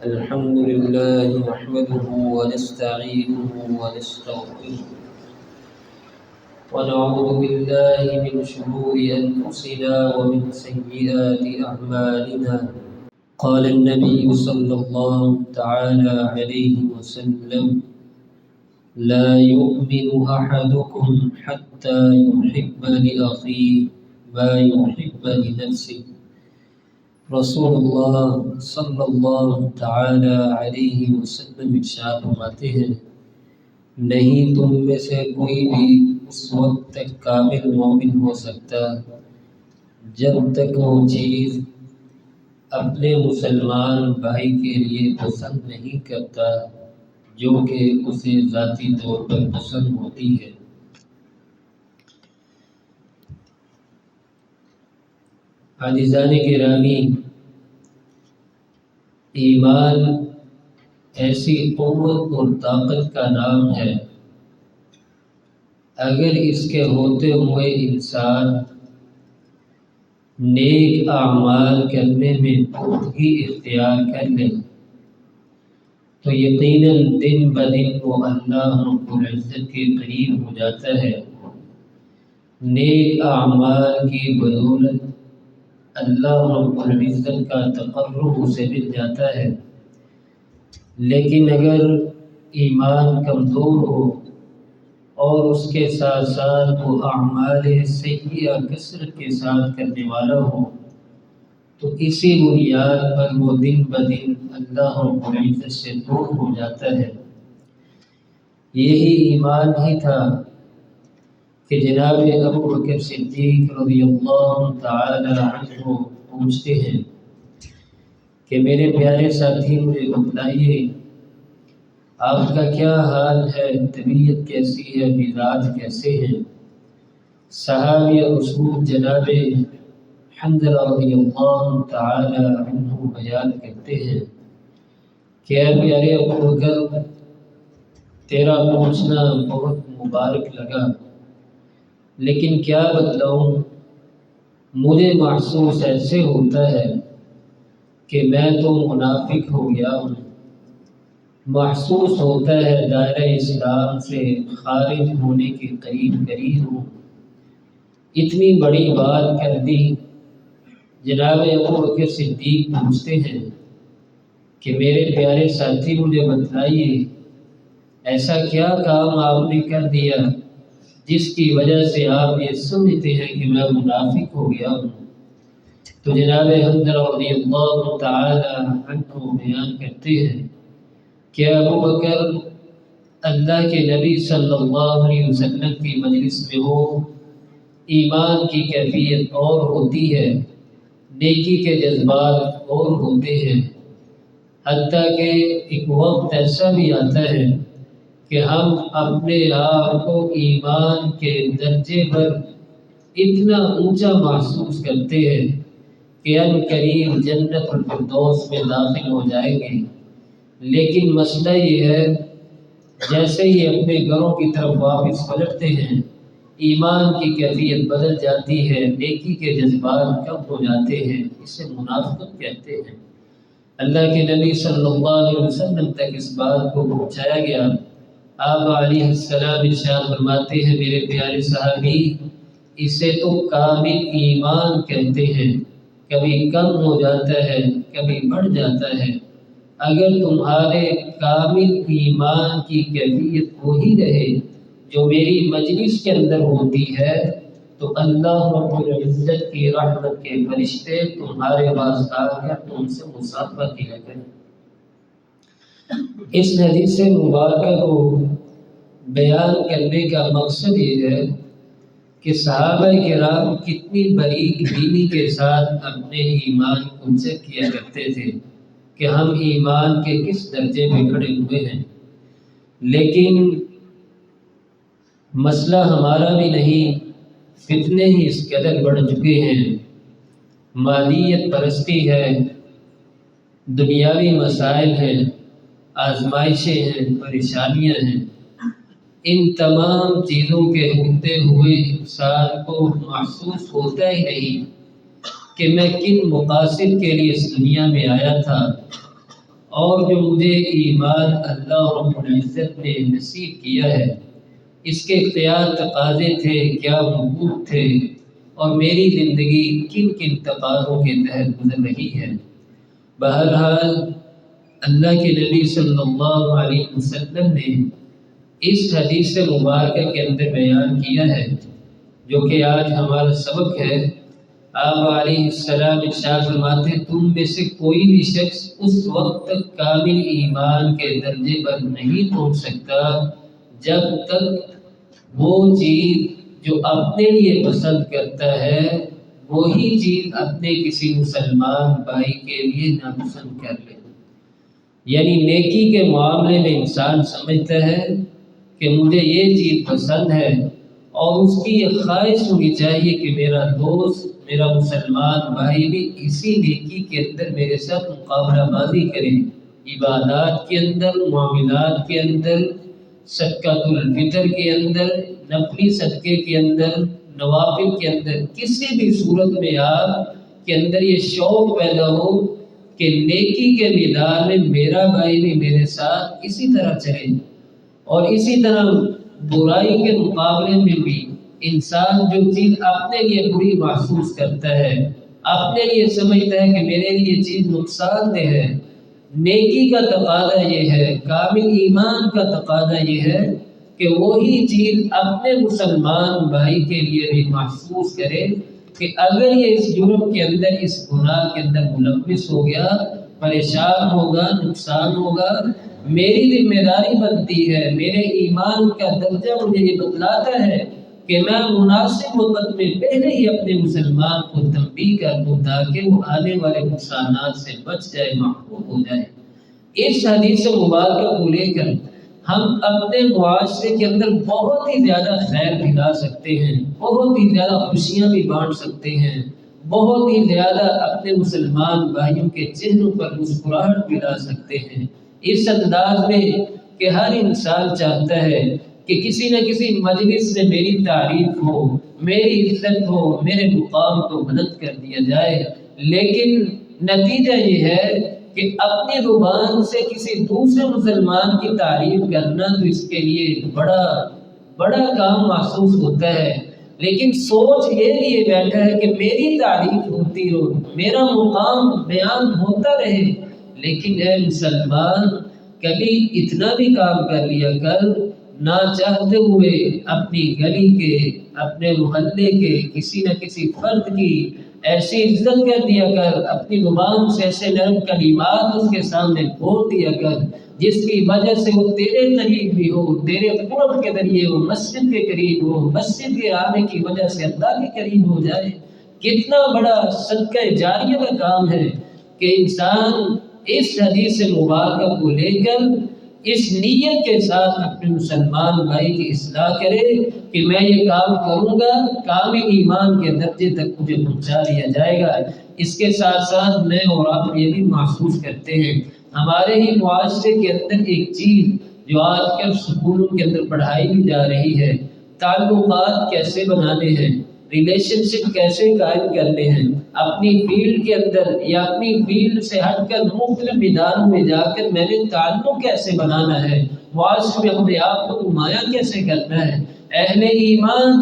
الحمد لله نحمده ونستعينه ونستغفره ونعوذ بالله من شرور أنفسنا ومن سيئات أعمالنا. قال النبي صلى الله تعالى عليه وسلم: لا يؤمن أحدكم حتى يحب لأخيه ما يحب لنفسه. رسول اللہ صلی اللہ تعالی علیہ وسلم ارشاد فرماتے ہیں، نہیں تم میں سے کوئی بھی اس وقت تک کامل مومن ہو سکتا جب تک وہ چیز اپنے مسلمان بھائی کے لیے پسند نہیں کرتا جو کہ اسے ذاتی طور پر پسند ہوتی ہے۔ عزیزان گرامی، ایمان ایسی قوت اور طاقت کا نام ہے، اگر اس کے ہوتے ہوئے انسان نیک اعمال کرنے میں پختگی اختیار کر لے تو یقیناً دن بدن وہ اللہ رب العزت کے قریب ہو جاتا ہے۔ نیک اعمال کی بدولت اللہ رب العزت کا تقرب اسے مل جاتا ہے، لیکن اگر ایمان کمزور ہو اور اس کے ساتھ ساتھ وہ اعمال سیئہ کثرت کے ساتھ کرنے والا ہو تو اسی بنیاد پر وہ دن بدن اللہ رب العزت سے دور ہو جاتا ہے۔ یہی ایمان ہی تھا کہ جناب ابو بکر صدیق رضی اللہ تعالی عنہ پوچھتے ہیں کہ میرے پیارے ساتھی مجھے بتلائیے آپ کا کیا حال ہے، طبیعت کیسی ہے، مزاج کیسے ہیں؟ صحابی رسول جناب حنظلہ رضی اللہ تعالی عنہ بیان کرتے ہیں کہ اے پیارے ابو بکر، تیرا پوچھنا بہت مبارک لگا، لیکن کیا بتلاؤں، مجھے محسوس ایسے ہوتا ہے کہ میں تو منافق ہو گیا ہوں، محسوس ہوتا ہے دائرہ اسلام سے خارج ہونے کے قریب ہوں۔ اتنی بڑی بات کر دی۔ جناب ابو بکر صدیق پوچھتے ہیں کہ میرے پیارے ساتھی مجھے بتلائیے ایسا کیا کام آپ نے کر دیا جس کی وجہ سے آپ یہ سمجھتے ہیں کہ میں منافق ہو گیا ہوں؟ تو جناب حنظلہ رضی اللہ تعالی عنہ بیان کرتے ہیں کہ ابو بکر، اللہ کے نبی صلی اللہ علیہ وسلم کی مجلس میں ہو، ایمان کی کیفیت اور ہوتی ہے، نیکی کے جذبات اور ہوتے ہیں، حتیٰ کہ ایک وقت ایسا بھی آتا ہے کہ ہم اپنے آپ کو ایمان کے درجے پر اتنا اونچا محسوس کرتے ہیں کہ ان قریب جنت الفردوس میں داخل ہو جائیں گے، لیکن مسئلہ یہ ہے جیسے ہی اپنے گھروں کی طرف واپس پلٹتے ہیں ایمان کی کیفیت بدل جاتی ہے، نیکی کے جذبات کم ہو جاتے ہیں، اسے منافقت کہتے ہیں۔ اللہ کے نبی صلی اللہ علیہ وسلم تک اس بات کو پہنچایا گیا۔ آپ علیہ السلام ارشاد فرماتے ہیں، میرے پیارے صحابی، اسے تو کامل ایمان کہتے ہیں، کبھی کم ہو جاتا ہے کبھی بڑھ جاتا ہے۔ اگر تمہارے کامل ایمان کی کیفیت وہی رہے جو میری مجلس کے اندر ہوتی ہے تو اللہ رب العزت کی رحمت کے فرشتے تمہارے پاس آ کر تم سے مصافحہ کیا کریں۔ اس حدیث مبارکہ کو بیان کرنے کا مقصد یہ ہے کہ صحابہ کرام کتنی باریک بینی کے ساتھ اپنے ایمان کو چیک کیا کرتے تھے کہ ہم ایمان کے کس درجے میں کھڑے ہوئے ہیں۔ لیکن مسئلہ ہمارا بھی نہیں، فتنے ہی اس قدر بڑھ چکے ہیں، مادیت پرستی ہے، دنیاوی مسائل ہیں، آزمائشیں ہیں، پریشانیاں ہیں۔ ان تمام چیزوں کے ہوتے ہوئے انسان کو محسوس ہوتا ہی نہیں کہ میں کن مقاصد کے لیے اس دنیا میں آیا تھا اور جو مجھے ایمان اللہ رب العزت نے نصیب کیا ہے اس کے اختیار تقاضے تھے، کیا حقوق تھے، اور میری زندگی کن کن تقاضوں کے تحت گزر رہی ہے۔ بہرحال اللہ کے نبی صلی اللہ علیہ وسلم نے اس حدیث مبارکہ کے اندر بیان کیا ہے جو کہ آج ہمارا سبق ہے۔ آپ علیہ السلام ارشاد فرماتے ہیں تم میں سے کوئی بھی شخص اس وقت تک کامل ایمان کے درجے پر نہیں پہنچ سکتا جب تک وہ چیز جو اپنے لیے پسند کرتا ہے وہی چیز اپنے کسی مسلمان بھائی کے لیے ناپسند کر لے۔ یعنی نیکی کے معاملے میں انسان سمجھتا ہے کہ مجھے یہ چیز پسند ہے اور اس کی یہ خواہش ہونی چاہیے کہ میرا دوست، میرا مسلمان بھائی بھی اسی نیکی کے اندر میرے ساتھ مقابلہ بازی کرے، عبادات کے اندر، معاملات کے اندر، صدقۃ الفطر کے اندر، نفلی صدقے کے اندر، نوافل کے اندر، کسی بھی صورت میں آپ کے اندر یہ شوق پیدا ہو کہ نیکی کے میدان میں میرا بھائی بھی میرے ساتھ اسی طرح چلے۔ اور اسی طرح برائی کے مقابلے میں بھی انسان جو چیز اپنے لیے بری محسوس کرتا ہے، اپنے لیے سمجھتا ہے کہ میرے لیے یہ چیز نقصان دہ ہے، نیکی کا تقاضا یہ ہے، کامل ایمان کا تقاضا یہ ہے کہ وہی چیز اپنے مسلمان بھائی کے لیے بھی محسوس کرے کہ اگر یہ اس جرم کے اندر، اس گناہ کے اندر ملوث ہو گیا، پریشان ہوگا، نقصان ہوگا، میری ذمہ داری بنتی ہے، میرے ایمان کا درجہ مجھے یہ بتلاتا ہے کہ میں مناسب وقت میں پہلے ہی اپنے مسلمان کو تنبیہ کر دوں تاکہ وہ آنے والے نقصانات سے بچ جائے، محفوظ ہو جائے۔ اس حدیث مبارکہ کو لے کر ہم اپنے معاشرے کے اندر بہت ہی زیادہ خیر پھیلا سکتے ہیں، بہت ہی زیادہ خوشیاں بھی بانٹ سکتے ہیں، بہت ہی زیادہ اپنے مسلمان بھائیوں کے چہروں پر مسکراہٹ پھیلا سکتے ہیں، اس انداز میں کہ ہر انسان چاہتا ہے کہ کسی نہ کسی مجلس میں میری تعریف ہو، میری عزت ہو، میرے مقام کو بلند کر دیا جائے، لیکن نتیجہ یہ ہے کہ اپنی زبان سے کسی دوسرے مسلمان کی تعریف کرنا تو اس کے لیے بڑا کام محسوس ہوتا ہے، لیکن سوچ یہ لیے بیٹھا ہے کہ میری تعریف ہوتی رہے، میرا مقام بیان ہوتا رہے۔ لیکن اے مسلمان، کبھی اتنا بھی کام کر لیا کر، نہ چاہتے ہوئے اپنی گلی کے، اپنے محلے کے کسی نہ کسی فرد کی ایسی عزت کر دیا کر، اپنی زبان سے ایسے نرم کلمات اس کے سامنے بول دیا کر جس کی وجہ سے وہ تیرے قریب بھی ہو، تیرے قرب کے ذریعے ہو، مسجد کے قریب ہو، مسجد کے آنے کی وجہ سے اللہ کے قریب ہو جائے۔ کتنا بڑا صدقہ جاریہ کا کام ہے کہ انسان اس حدیث مبارکہ کو لے کر اس نیت کے ساتھ اپنے مسلمان بھائی کی اصلاح کرے کہ میں یہ کام کروں گا، کامل ایمان کے درجے تک مجھے پہنچا دیا جائے گا۔ اس کے ساتھ ساتھ میں اور آپ یہ بھی محسوس کرتے ہیں، ہمارے ہی معاشرے کے اندر ایک چیز جو آج کل سکولوں کے اندر پڑھائی بھی جا رہی ہے، تعلقات کیسے بنانے ہیں، ریلیشن شپ کیسے قائم کرنے ہیں، اپنی فیلڈ کے اندر یا اپنی فیلڈ سے ہٹ کر مختلف اداروں میں جا کر میں نے تعلق کیسے بنانا ہے، معاشرے میں اپنے آپ کو نمایاں کیسے کرنا ہے۔ اہل ایمان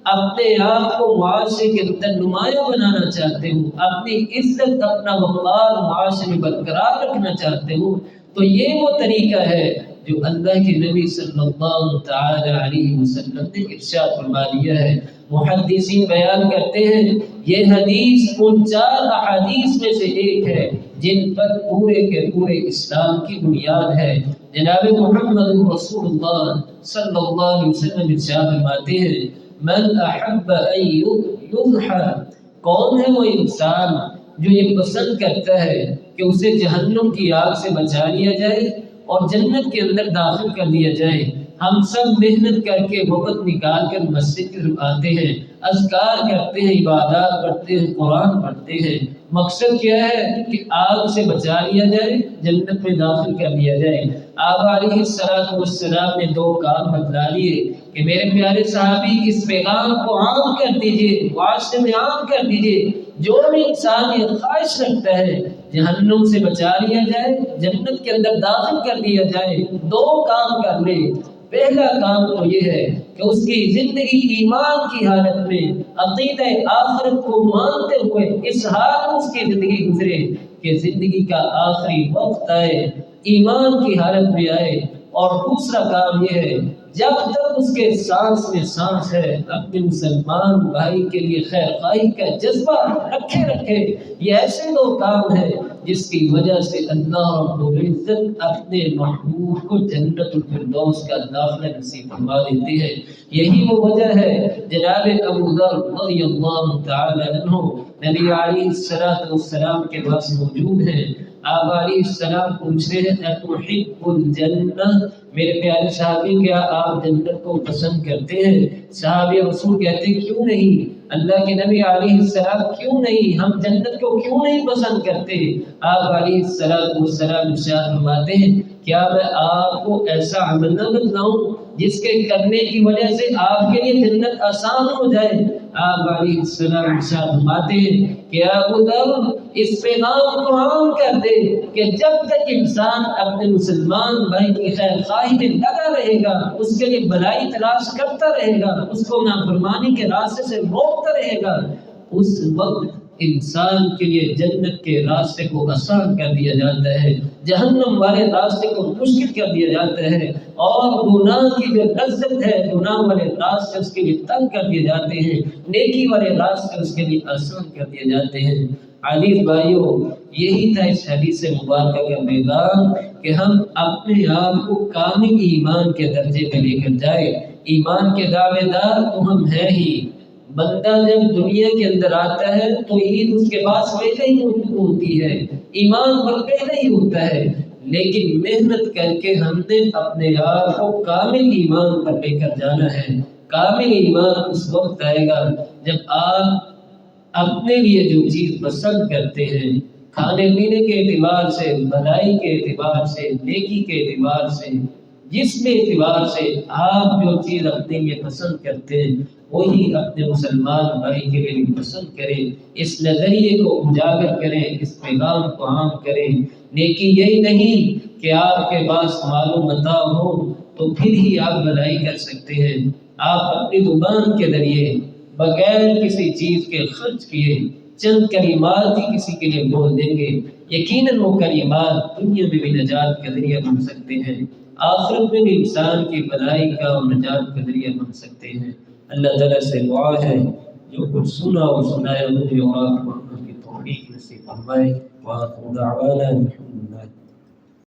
اپنے آپ کو معاشرے کے اندر نمایاں بنانا چاہتے ہو، اپنی عزت، اپنا وقار معاشرے میں برقرار رکھنا چاہتے ہو، تو یہ وہ طریقہ ہے جو اللہ کے نبی صلی اللہ تعالی علیہ وسلم نے ارشاد فرما دیا ہے۔ محدثین بیان کرتے ہیں یہ حدیث ان 4 احادیث میں سے ایک ہے جن پر پورے کے پورے اسلام کی بنیاد ہے۔ جناب محمد رسول اللہ صلی اللہ علیہ وسلم ارشاد فرماتے ہیں من احب ان یضحى، کون ہے وہ انسان جو یہ پسند کرتا ہے کہ اسے جہنم کی آگ سے بچا لیا جائے اور جنت کے اندر داخل کر دیا جائے۔ ہم سب محنت کر کے وقت نکال کر مسجد کی طرف آتے ہیں، اذکار کرتے ہیں، عبادات پڑھتے ہیں، قرآن پڑھتے ہیں، مقصد کیا ہے کہ آگ سے بچا لیا جائے، جنت میں داخل کر دیا جائے۔ آپ علیہ السلام نے 2 کام بتلا لیے کہ میرے پیارے صحابی اس پیغام کو عام کر دیجئے، معاشرے میں عام کر دیجئے۔ جو بھی انسان یہ خواہش رکھتا ہے جہنم سے بچا لیا جائے، جنت کے اندر داخل کر دیا جائے، دو کام کر لے۔ پہلا کام تو یہ ہے کہ اس کی زندگی ایمان کی حالت میں عقیدہ آخرت کو مانتے ہوئے اس حال میں اس کی زندگی گزرے کہ زندگی کا آخری وقت آئے ایمان کی حالت میں آئے۔ اور دوسرا کام یہ ہے جب تک اس کے سانس میں سانس ہے اپنے مسلمان بھائی کے لیے خیر خواہی کا جذبہ رکھے۔ یہ ایسے دو کام ہیں جس کی وجہ سے اللہ رب العزت اپنے محبوب کو جنت الفردوس کا داخلہ نصیب فرما دیتے ہیں۔ یہی وہ وجہ ہے جناب ابو ذر رضی اللہ تعالی عنہ نبی علیہ السلام کے پاس موجود ہیں۔ آپ علیہ السلام پوچھ رہے ہیں اتحب الجنہ، میرے پیارے صحابی کیا آپ جنت کو پسند کرتے ہیں؟ صحابی رسول کہتے ہیں کیوں نہیں اللہ کے نبی علیہ السلام، کیوں نہیں، ہم جنت کو کیوں نہیں پسند کرتے؟ آپ علیہ السلام ارشاد فرماتے ہیں کیا میں آپ کو ایسا عمل نہ بتلاؤں جس کے کرنے کی وجہ سے آپ کے لیے جنت آسان ہو جائے؟ آپ علیہ السلام ارشاد فرماتے ہیں کہ ابو ذر اس پیغام کو عام کر دے کہ جب تک انسان اپنے مسلمان بھائی کی خیر خواہی میں لگا رہے گا، اس کے لیے بھلائی تلاش کرتا رہے گا، اس کو نافرمانی کے راستے سے روکتا رہے گا، اس وقت انسان کے لیے جنت کے راستے کو آسان کر دیا جاتا ہے، جہنم والے راستے کو مشکل کر دیا جاتا ہے، اور گناہ کی جو لذت ہے گناہ والے راستے اس کے لیے تنگ کر دیے جاتے ہیں، نیکی والے راستے اس کے لیے آسان کر دیے جاتے ہیں۔ عزیز بھائیو، یہی تھا اس حدیث مبارکہ کا پیغام کہ ہم اپنے آپ کو کامل ایمان کے درجے پہ لے کر جائے۔ ایمان کے دعوے دار تو ہم ہیں ہی، بندہ جب دنیا کے اندر آتا ہے تو عید اس کے پاس پہلے ہی ہوتی ہے، ایمان پر پہلے ہی ہوتا ہے، لیکن محنت کر کے ہم نے اپنے آپ کو کامل ایمان پر لے کر جانا ہے۔ کامل ایمان اس وقت آئے گا جب آپ اپنے لیے جو چیز پسند کرتے ہیں، کھانے پینے کے اعتبار سے، بھلائی کے اعتبار سے، نیکی کے اعتبار سے، جس میں اعتبار سے آپ جو چیز اپنے لیے پسند کرتے ہیں وہی اپنے مسلمان بھائی کے لیے بھی پسند کریں، اس نظریے کو اجاگر کریں، اس پیغام کو عام کریں۔ نیکی یہی نہیں کہ آپ کے پاس مال و متاع ہو تو پھر ہی آپ بھلائی کر سکتے ہیں۔ آپ اپنی زبان کے ذریعے بغیر کسی چیز کے خرچ کیے چند کلمات ہی کسی کے لیے بول دیں گے، یقیناً وہ کلمات دنیا میں بھی نجات کا ذریعہ بن سکتے ہیں، آخرت میں بھی انسان کی بھلائی کا اور نجات کا ذریعہ بن سکتے ہیں۔ اللہ تعالیٰ سے دعا ہے جو کچھ سنا اور سنایا مجھے اور آپ کو کی توفیق نصیب فرمائے۔ وآخر دعوانا